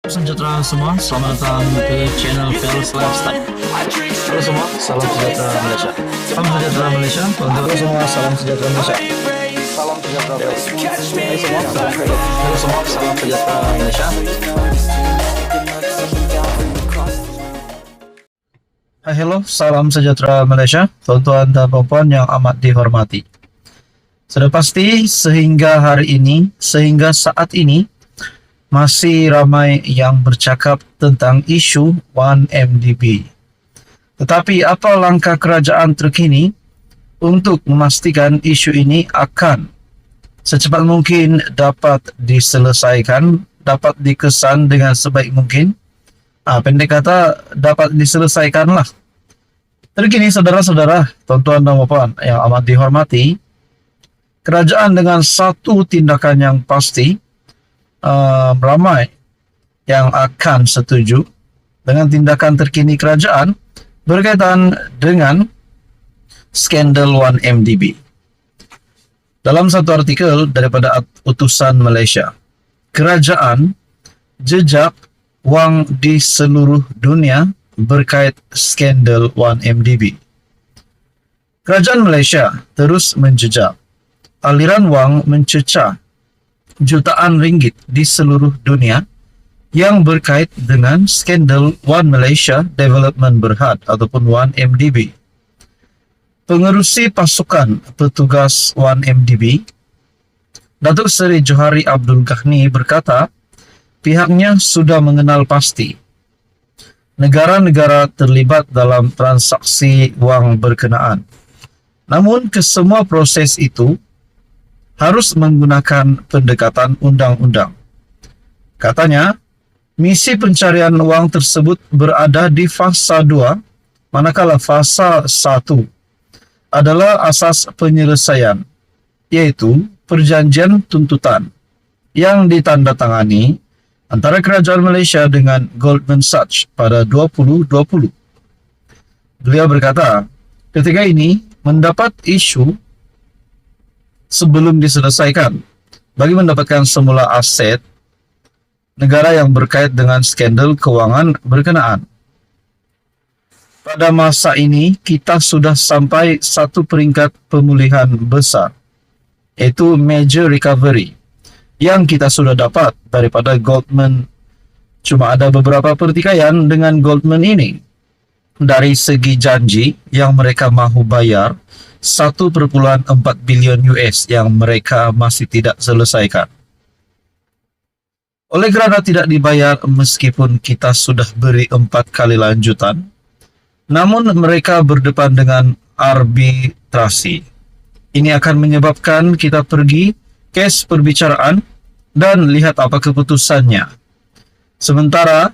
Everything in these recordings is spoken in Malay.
Sejahtera semua, selamat datang ke channel Fels Lifestyle. Halo semua, salam sejahtera Malaysia. Salam sejahtera Malaysia. Halo semua, salam sejahtera Malaysia. Salam sejahtera Malaysia. Halo semua, salam sejahtera Malaysia. Halo, salam sejahtera Malaysia, tuan-tuan dan puan-puan yang amat dihormati. Sudah pasti sehingga hari ini, sehingga saat ini, masih ramai yang bercakap tentang isu 1MDB. Tetapi apa langkah kerajaan terkini untuk memastikan isu ini akan secepat mungkin dapat diselesaikan, dapat dikesan dengan sebaik mungkin? Pendek kata, dapat diselesaikanlah. Terkini saudara-saudara, tuan-tuan dan puan yang amat dihormati, kerajaan dengan satu tindakan yang pasti, ramai yang akan setuju dengan tindakan terkini kerajaan berkaitan dengan skandal 1MDB. Dalam satu artikel daripada Utusan Malaysia, kerajaan jejak wang di seluruh dunia berkait skandal 1MDB. Kerajaan Malaysia terus menjejak aliran wang mencecah jutaan ringgit di seluruh dunia yang berkait dengan skandal One Malaysia Development Berhad ataupun 1MDB. Pengerusi pasukan petugas 1MDB, Datuk Seri Johari Abdul Ghani berkata, pihaknya sudah mengenal pasti negara-negara terlibat dalam transaksi wang berkenaan. Namun, kesemua proses itu harus menggunakan pendekatan undang-undang. Katanya, misi pencarian wang tersebut berada di fasa 2, manakala fasa 1 adalah asas penyelesaian, yaitu perjanjian tuntutan yang ditandatangani antara kerajaan Malaysia dengan Goldman Sachs pada 2020. Beliau berkata, ketika ini mendapat isu sebelum diselesaikan bagi mendapatkan semula aset negara yang berkait dengan skandal kewangan berkenaan. Pada masa ini, kita sudah sampai satu peringkat pemulihan besar, yaitu major recovery, yang kita sudah dapat daripada Goldman. Cuma ada beberapa pertikaian dengan Goldman ini. Dari segi janji yang mereka mahu bayar, 1.4 bilion US yang mereka masih tidak selesaikan. Oleh kerana tidak dibayar meskipun kita sudah beri 4 kali lanjutan, namun mereka berdepan dengan arbitrasi. Ini akan menyebabkan kita pergi kes perbicaraan dan lihat apa keputusannya. Sementara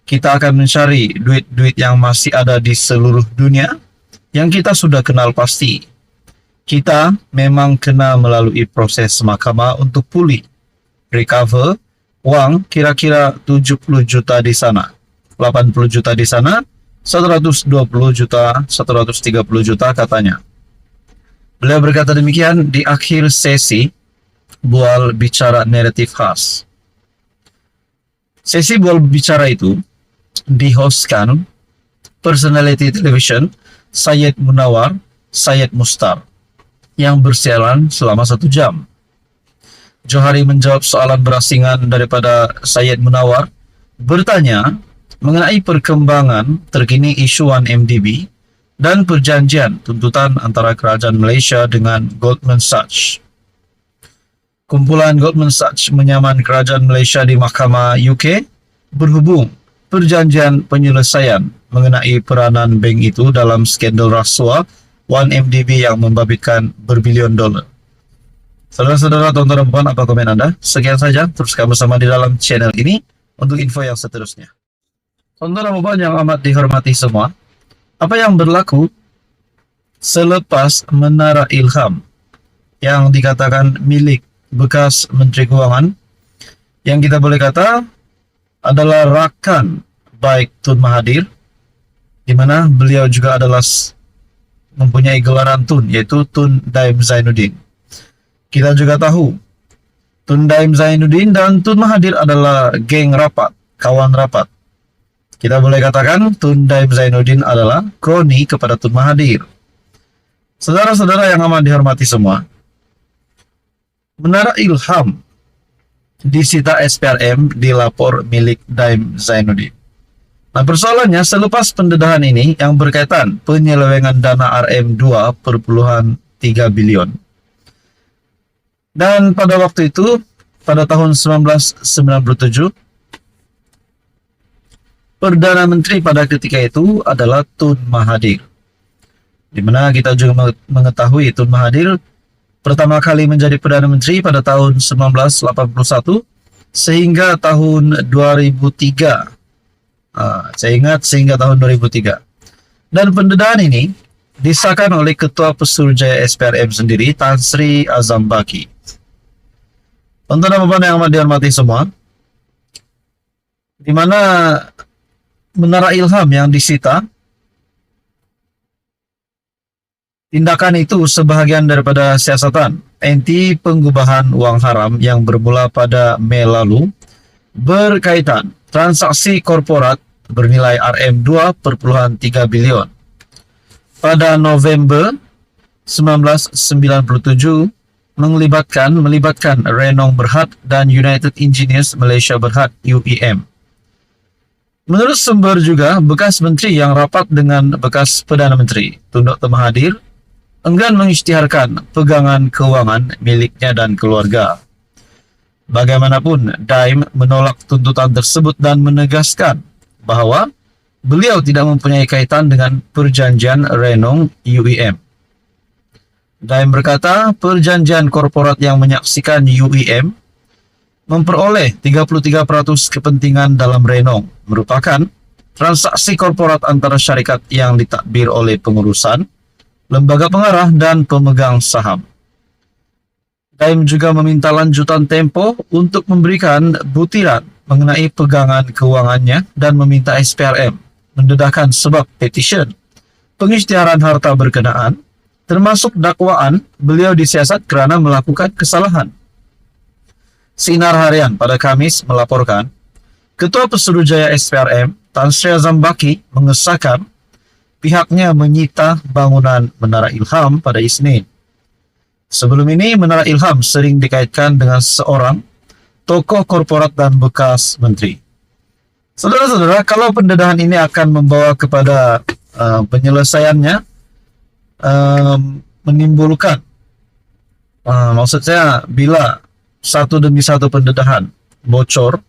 kita akan mencari duit-duit yang masih ada di seluruh dunia yang kita sudah kenal pasti. Kita memang kena melalui proses mahkamah untuk pulih, recover, wang kira-kira 70 juta di sana, 80 juta di sana, 120 juta, 130 juta katanya. Beliau berkata demikian di akhir sesi bual bicara naratif khas. Sesi bual bicara itu dihostkan personality television Syed Munawar, Syed Mustar, yang bersiaran selama 1 jam. Johari menjawab soalan berasingan daripada Syed Munawar, bertanya mengenai perkembangan terkini isu 1MDB dan perjanjian tuntutan antara kerajaan Malaysia dengan Goldman Sachs. Kumpulan Goldman Sachs menyaman kerajaan Malaysia di Mahkamah UK berhubung perjanjian penyelesaian mengenai peranan bank itu dalam skandal rasuah 1MDB yang membabitkan berbilion dolar. Saudara-saudara, tuan-tuan dan puan, apa komen Anda? Sekian saja, teruskan bersama di dalam channel ini untuk info yang seterusnya. Tuan-tuan dan puan yang amat dihormati semua, apa yang berlaku selepas Menara Ilham yang dikatakan milik bekas Menteri Kewangan, yang kita boleh kata adalah rakan baik Tun Mahathir, di mana beliau juga adalah mempunyai gelaran Tun, yaitu Tun Daim Zainuddin. Kita juga tahu Tun Daim Zainuddin dan Tun Mahathir adalah geng rapat kawan rapat. Kita boleh katakan Tun Daim Zainuddin adalah kroni kepada Tun Mahathir. Saudara-saudara yang amat dihormati semua, Menara Ilham disita SPRM di lapor milik Daim Zainuddin. Nah, persoalannya selepas pendedahan ini yang berkaitan penyelewengan dana RM 2,3 bilion. Dan pada waktu itu, pada tahun 1997, Perdana Menteri pada ketika itu adalah Tun Mahathir. Di mana kita juga mengetahui Tun Mahathir pertama kali menjadi Perdana Menteri pada tahun 1981 sehingga tahun 2003. Saya ingat sehingga tahun 2003. Dan pendedahan ini disahkan oleh Ketua Pesuruhjaya SPRM sendiri, Tan Sri Azam Baki. Untuk Bapak yang amat dihormati semua, di mana Menara Ilham yang disita, tindakan itu sebahagian daripada siasatan anti pengubahan uang haram yang bermula pada Mei lalu berkaitan transaksi korporat bernilai RM 2,3 bilion. Pada November 1997 melibatkan Renong Berhad dan United Engineers Malaysia Berhad UEM. Menurut sumber juga, bekas menteri yang rapat dengan bekas Perdana Menteri, Tun Dr. Mahathir, enggan mengisytiharkan pegangan keuangan miliknya dan keluarga. Bagaimanapun, Daim menolak tuntutan tersebut dan menegaskan bahwa beliau tidak mempunyai kaitan dengan perjanjian Renong UEM. Daim berkata, perjanjian korporat yang menyaksikan UEM memperoleh 33% kepentingan dalam Renong merupakan transaksi korporat antara syarikat yang ditadbir oleh pengurusan, lembaga pengarah, dan pemegang saham. Daim juga meminta lanjutan tempo untuk memberikan butiran mengenai pegangan keuangannya dan meminta SPRM mendedahkan sebab petition pengisytiharan harta berkenaan, termasuk dakwaan beliau disiasat kerana melakukan kesalahan. Sinar Harian pada Khamis melaporkan, Ketua Pesuruhjaya SPRM Tan Sri Azam Baki mengesahkan pihaknya menyita bangunan Menara Ilham pada Isnin. Sebelum ini, Menara Ilham sering dikaitkan dengan seorang tokoh korporat dan bekas menteri. Saudara-saudara, kalau pendedahan ini akan membawa kepada penyelesaiannya, menimbulkan, maksud saya, bila satu demi satu pendedahan bocor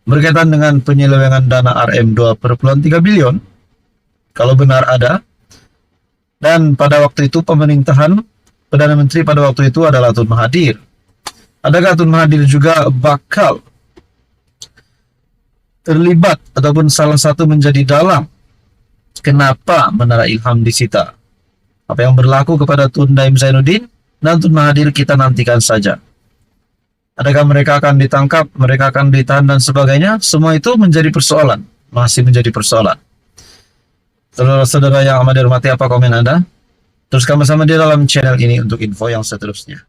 berkaitan dengan penyelewengan dana RM 2,3 bilion, kalau benar ada, dan pada waktu itu pemerintahan Perdana Menteri pada waktu itu adalah Tun Mahathir. Adakah Tun Mahathir juga bakal terlibat ataupun salah satu menjadi dalang kenapa Menara Ilham disita? Apa yang berlaku kepada Tun Daim Zainuddin dan Tun Mahathir kita nantikan saja. Adakah mereka akan ditangkap, mereka akan ditahan dan sebagainya? Semua itu menjadi persoalan, masih menjadi persoalan. Saudara-saudara yang amat dihormati, apa komen Anda? Terus bersama di dalam channel ini untuk info yang seterusnya.